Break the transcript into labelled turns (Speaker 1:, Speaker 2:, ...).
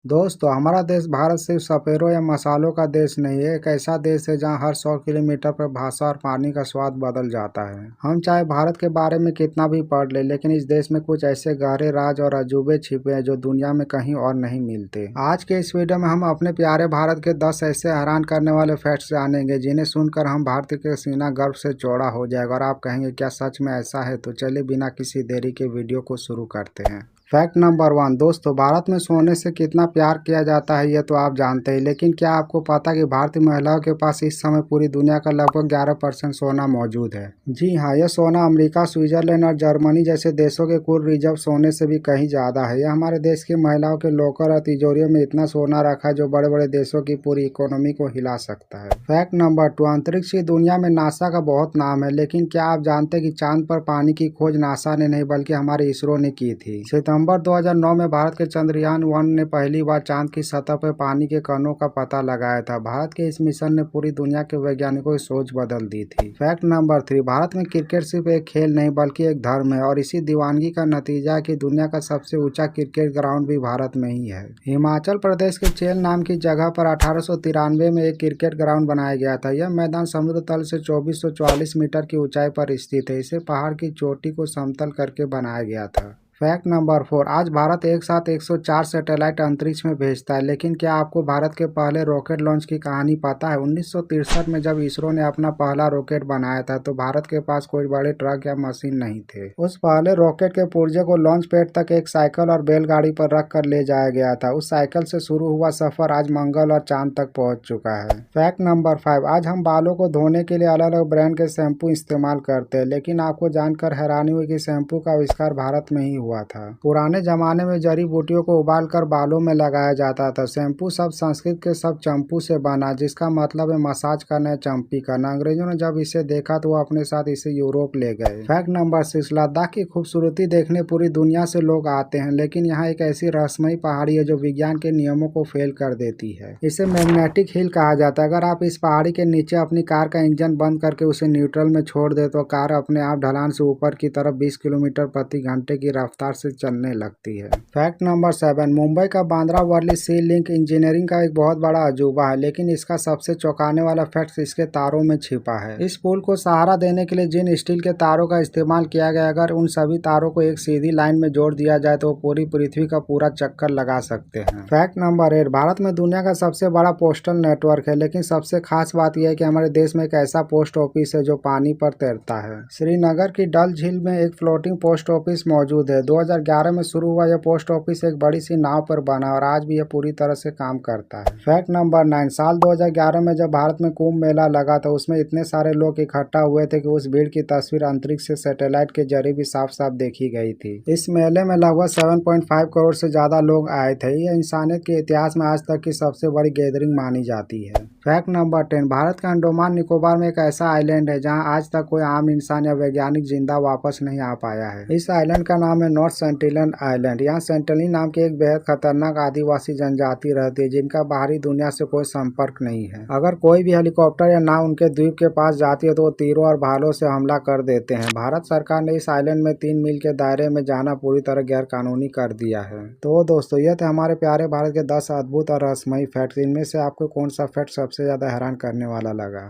Speaker 1: दोस्तों, हमारा देश भारत सिर्फ सपेरों या मसालों का देश नहीं है। एक ऐसा देश है जहां हर 100 किलोमीटर पर भाषा और पानी का स्वाद बदल जाता है। हम चाहे भारत के बारे में कितना भी पढ़ ले, लेकिन इस देश में कुछ ऐसे गहरे राज और अजूबे छिपे हैं जो दुनिया में कहीं और नहीं मिलते। आज के इस वीडियो में हम अपने प्यारे भारत के 10 ऐसे हैरान करने वाले फैक्ट्स जानेंगे जिन्हें सुनकर हम भारतीय का सीना गर्व से चौड़ा हो जाएगा और आप कहेंगे क्या सच में ऐसा है। तो चलिए बिना किसी देरी के वीडियो को शुरू करते हैं। Fact number 1। दोस्तों, भारत में सोने से कितना प्यार किया जाता है ये तो आप जानते हैं, लेकिन क्या आपको पता है कि भारतीय महिलाओं के पास इस समय पूरी दुनिया का लगभग 11% सोना मौजूद है। जी हाँ, यह सोना अमेरिका, स्विट्जरलैंड और जर्मनी जैसे देशों के कुल रिजर्व सोने से भी कहीं ज्यादा है। यह हमारे देश की महिलाओं के लॉकर और तिजोरियों में इतना सोना रखा है जो बड़े बड़े देशों की पूरी इकोनॉमी को हिला सकता है। Fact number 2। अंतरिक्ष की दुनिया में नासा का बहुत नाम है, लेकिन क्या आप जानते हैं कि चांद पर पानी की खोज नासा ने नहीं बल्कि हमारे इसरो ने की थी। सितंबर 2009 में भारत के चंद्रयान 1 ने पहली बार चांद की सतह पर पानी के कणों का पता लगाया था। भारत के इस मिशन ने पूरी दुनिया के वैज्ञानिकों की सोच बदल दी थी। Fact number 3। भारत में क्रिकेट सिर्फ एक खेल नहीं बल्कि एक धर्म है और इसी दीवानगी का नतीजा है कि दुनिया का सबसे ऊंचा क्रिकेट ग्राउंड भी भारत में ही है। हिमाचल प्रदेश के चेल नाम की जगह पर 1893 में एक क्रिकेट ग्राउंड बनाया गया था। यह मैदान समुद्र तल से 2444 मीटर की ऊंचाई पर स्थित है। इसे पहाड़ की चोटी को समतल करके बनाया गया था। Fact number 4। आज भारत एक साथ 104 सैटेलाइट अंतरिक्ष में भेजता है, लेकिन क्या आपको भारत के पहले रॉकेट लॉन्च की कहानी पता है। 1963 में जब इसरो ने अपना पहला रॉकेट बनाया था तो भारत के पास कोई बड़े ट्रक या मशीन नहीं थे। उस पहले रॉकेट के पुर्जे को लॉन्च पैड तक एक साइकिल और बैलगाड़ी पर रख कर ले जाया गया था। उस साइकिल से शुरू हुआ सफर आज मंगल और चांद तक पहुंच चुका है। Fact number 5। आज हम बालों को धोने के लिए अलग अलग ब्रांड के शैम्पू इस्तेमाल करते हैं, लेकिन आपको जानकर हैरानी हुई कि शैम्पू का आविष्कार भारत में ही हुआ था। पुराने जमाने में जड़ी बूटियों को उबालकर बालों में लगाया जाता था। शैम्पू शब्द संस्कृत के शब्द चंपू से बना, जिसका मतलब है मसाज करना या चंपी करना। अंग्रेजों ने जब इसे देखा तो वो अपने साथ इसे यूरोप ले गए। Fact number 6। लद्दाख की खूबसूरती देखने पूरी दुनिया से लोग आते हैं, लेकिन यहाँ एक ऐसी रहस्यमयी पहाड़ी है जो विज्ञान के नियमों को फेल कर देती है। इसे मैग्नेटिक हिल कहा जाता है। अगर आप इस पहाड़ी के नीचे अपनी कार का इंजन बंद करके उसे न्यूट्रल में छोड़ दे तो कार अपने आप ढलान से ऊपर की तरफ 20 किलोमीटर प्रति घंटे की रफ्तार से चलने लगती है। Fact number 7। मुंबई का बांद्रा वर्ली सी लिंक इंजीनियरिंग का एक बहुत बड़ा अजूबा है, लेकिन इसका सबसे चौंकाने वाला फैक्ट इसके तारों में छिपा है। इस पुल को सहारा देने के लिए जिन स्टील के तारों का इस्तेमाल किया गया, अगर उन सभी तारों को एक सीधी लाइन में जोड़ दिया जाए तो पूरी पृथ्वी का पूरा चक्कर लगा सकते हैं। Fact number 8। भारत में दुनिया का सबसे बड़ा पोस्टल नेटवर्क है, लेकिन सबसे खास बात यह है कि हमारे देश में एक ऐसा पोस्ट ऑफिस है जो पानी पर तैरता है। श्रीनगर की डल झील में एक फ्लोटिंग पोस्ट ऑफिस मौजूद है। 2011 में शुरू हुआ यह पोस्ट ऑफिस एक बड़ी सी नाव पर बना और आज भी यह पूरी तरह से काम करता है। Fact number 9। साल 2011 में जब भारत में कुंभ मेला लगा था, उसमें इतने सारे लोग इकट्ठा हुए थे कि उस भीड़ की तस्वीर अंतरिक्ष से सैटेलाइट के जरिए भी साफ साफ देखी गई थी। इस मेले में लगभग 7.5 करोड़ से ज्यादा लोग आए थे। यह इंसानियत के इतिहास में आज तक की सबसे बड़ी गैदरिंग मानी जाती है। Fact number 10। भारत का अंडमान निकोबार में एक ऐसा आइलैंड है जहां आज तक कोई आम इंसान या वैज्ञानिक जिंदा वापस नहीं आ पाया है। इस आइलैंड का नाम है नॉर्थ सेंटिनल आइलैंड। यहाँ सेंटिनल नाम की एक बेहद खतरनाक आदिवासी जनजाति रहती है जिनका बाहरी दुनिया से कोई संपर्क नहीं है। अगर कोई भी हेलीकॉप्टर या नाव उनके द्वीप के पास जाती है तो वो तीरों और भालों से हमला कर देते हैं। भारत सरकार ने इस आइलैंड में 3 मील के दायरे में जाना पूरी तरह गैर कानूनी कर दिया है। तो दोस्तों, ये थे हमारे प्यारे भारत के 10 अद्भुत और रहस्यमयी फैक्ट। इनमें से आपको कौन सा फैक्ट सबसे ज्यादा हैरान करने वाला लगा?